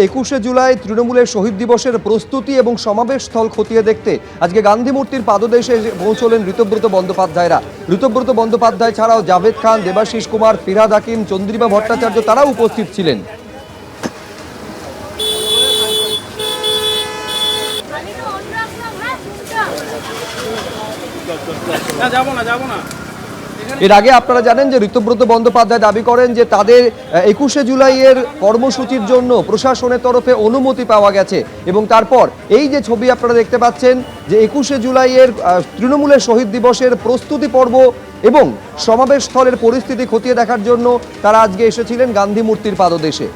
21শে জুলাই তৃণমূলের শহীদ দিবসের প্রস্তুতি এবং সমাবেশ স্থল খতিয়ে দেখতে আজকে গান্ধী মূর্তির পাদদেশে পৌঁছলেন ঋতব্রত বন্দ্যোপাধ্যায়রা। ঋতব্রত বন্দ্যোপাধ্যায় ছাড়াও জাভেদ খান, দেবাশিস কুমার, ফিরহাদ হাকিম, চন্দ্রিমা ভট্টাচার্য তারাও উপস্থিত ছিলেন। এর আগে আপনারা জানেন যে ঋতব্রত বন্দ্যোপাধ্যায় দাবি করেন যে তাদের 21শে জুলাইয়ের কর্মসূচির জন্য প্রশাসনের তরফে অনুমতি পাওয়া গেছে এবং তারপর এই যে ছবি আপনারা দেখতে পাচ্ছেন যে 21শে জুলাইয়ের তৃণমূলের শহীদ দিবসের প্রস্তুতি পর্ব এবং সমাবেশ স্থলের পরিস্থিতি খতিয়ে দেখার জন্য তারা আজকে এসেছিলেন গান্ধী মূর্তির পাদদেশে।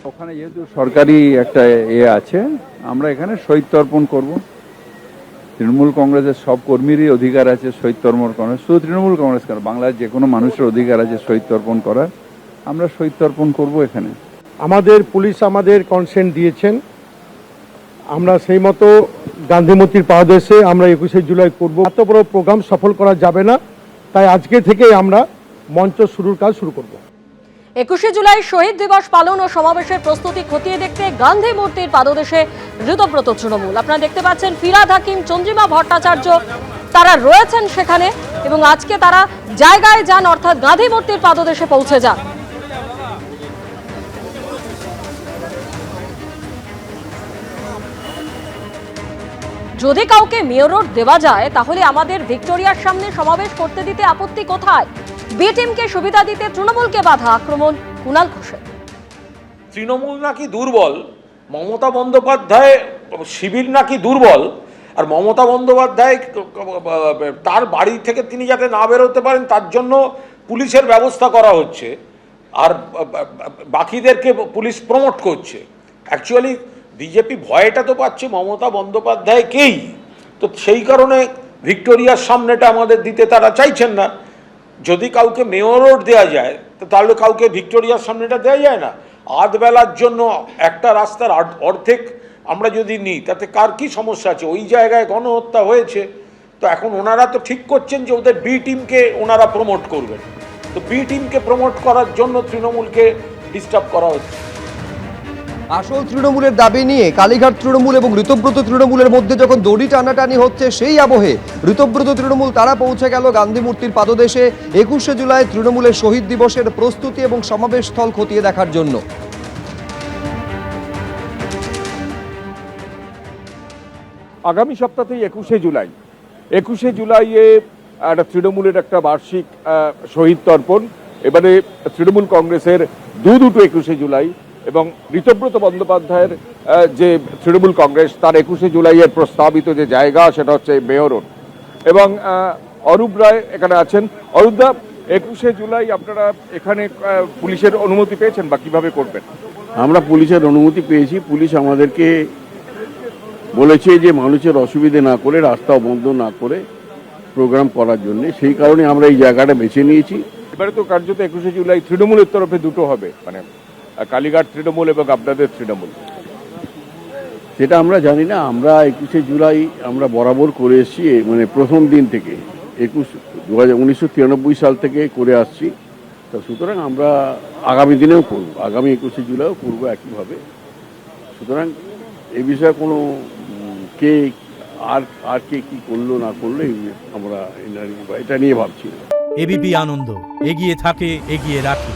ওখানে যেহেতু সরকারি একটা আছে, আমরা এখানে শহীদ তর্পণ করব। তৃণমূল কংগ্রেসের সব কর্মীরই অধিকার আছে শহীদ তর্পণ করার, শুধু তৃণমূল কংগ্রেস কেন, বাংলার যে কোনো মানুষের অধিকার আছে শহীদ তর্পণ করার। আমরা শহীদ তর্পণ করব এখানে। আমাদের পুলিশ আমাদের কনসেন্ট দিয়েছেন, আমরা সেই মতো গান্ধী মূর্তির পাদদেশে আমরা 21শে জুলাই করব। এত বড় প্রোগ্রাম সফল করা যাবে না, তাই আজকে থেকেই আমরা মঞ্চ শুরুর কাজ শুরু করব। 21শে জুলাই শহীদ দিবস পালন ও সমাবেশের প্রস্তুতি খতিয়ে দেখতে গান্ধী মূর্তির পাদদেশে ঋতব্রত তৃণমূল। আপনারা দেখতে পাচ্ছেন ফিরহাদ হাকিম, চন্দ্রিমা ভট্টাচার্য তারা রয়েছেন সেখানে এবং আজকে তারা জায়গায় যান, অর্থাৎ গান্ধী মূর্তির পাদদেশে পৌঁছে যান। যদি কাউকে মেয়র রোড দেওয়া যায় তাহলে আমাদের ভিক্টোরিয়ার সামনে সমাবেশ করতে দিতে আপত্তি কোথায়? বি টিমকে সুবিধা দিতে তৃণমূলকে বাধা, আক্রমণ কুণাল ঘোষের। তৃণমূল নাকি দুর্বল, মমতা বন্দ্যোপাধ্যায় শিবির নাকি দুর্বল, আর মমতা বন্দ্যোপাধ্যায় তার বাড়ি থেকে তিনি যাতে না বেরোতে পারেন তার জন্য পুলিশের ব্যবস্থা করা হচ্ছে, আর বাকিদেরকে পুলিশ প্রমোট করছে। অ্যাকচুয়ালি বিজেপি ভয়টা তো পাচ্ছে মমতা বন্দ্যোপাধ্যায়কেই, তো সেই কারণে ভিক্টোরিয়ার সামনেটা আমাদের দিতে তারা চাইছেন না। যদি কাউকে মেয়র রোড দেওয়া যায় তো তাহলে কাউকে ভিক্টোরিয়ার সামনেটা দেওয়া যায় না? আধ বেলার জন্য একটা রাস্তার অর্ধেক আমরা যদি নিই তাতে কার কি সমস্যা আছে? ওই জায়গায় গণহত্যা হয়েছে, তো এখন ওনারা তো ঠিক করছেন যে ওদের বি টিমকে ওনারা প্রমোট করবেন, তো বি টিমকে প্রমোট করার জন্য তৃণমূলকে ডিস্টার্ব করা হচ্ছে। আসল তৃণমূলের দাবি নিয়ে কালীঘাট তৃণমূল এবং ঋতব্রত তৃণমূলের মধ্যে যখন দড়ি টানাটানি হচ্ছে, সেই আবহে ঋতব্রত তৃণমূল তারা পৌঁছে গেল গান্ধী মূর্তির পাদদেশে 21শে জুলাই তৃণমূলের শহীদ দিবসের প্রস্তুতি এবং সমাবেশ স্থল খতিয়ে দেখার জন্য। আগামী সপ্তাহেই 21শে জুলাইয়ে একটা তৃণমূলের একটা বার্ষিক শহীদ তর্পণ। এবারে তৃণমূল কংগ্রেসের দুটো 21শে জুলাই এবং ঋতব্রত বন্দ্যোপাধ্যায়ের যে তৃণমূল কংগ্রেস তার 21শে জুলাইয়ের প্রস্তাবিত যে জায়গা সেটা হচ্ছে মেয়র রোড। এবং অরূপ রায় এখানে আছেন। অরূপদা, 21শে জুলাই আপনারা এখানে পুলিশের অনুমতি পেয়েছেন বা কিভাবে করবেন? আমরা পুলিশের অনুমতি পেয়েছি। পুলিশ আমাদেরকে বলেছে যে মানুষের অসুবিধে না করে, রাস্তা বন্ধ না করে প্রোগ্রাম করার জন্য, সেই কারণে আমরা এই জায়গাটা বেছে নিয়েছি। এবারে তো কার্যত 21শে জুলাই তৃণমূলের তরফে দুটো হবে, মানে কালীঘাট তৃণমূল এবং আপনাদের তৃণমূল। সেটা আমরা জানি না। আমরা 21শে জুলাই আমরা বরাবর করে এসেছি, মানে প্রথম দিন থেকে 1993 সাল থেকে করে আসছি। তো সুতরাং আমরা আগামী দিনেও করব, আগামী 21শে জুলাইও করবো একইভাবে। সুতরাং এই বিষয়ে কোনো কে আর কে কি করলো না করলো আমরা এটা নিয়ে ভাবছি। এবিপি আনন্দ এগিয়ে থাকে, এগিয়ে রাখে।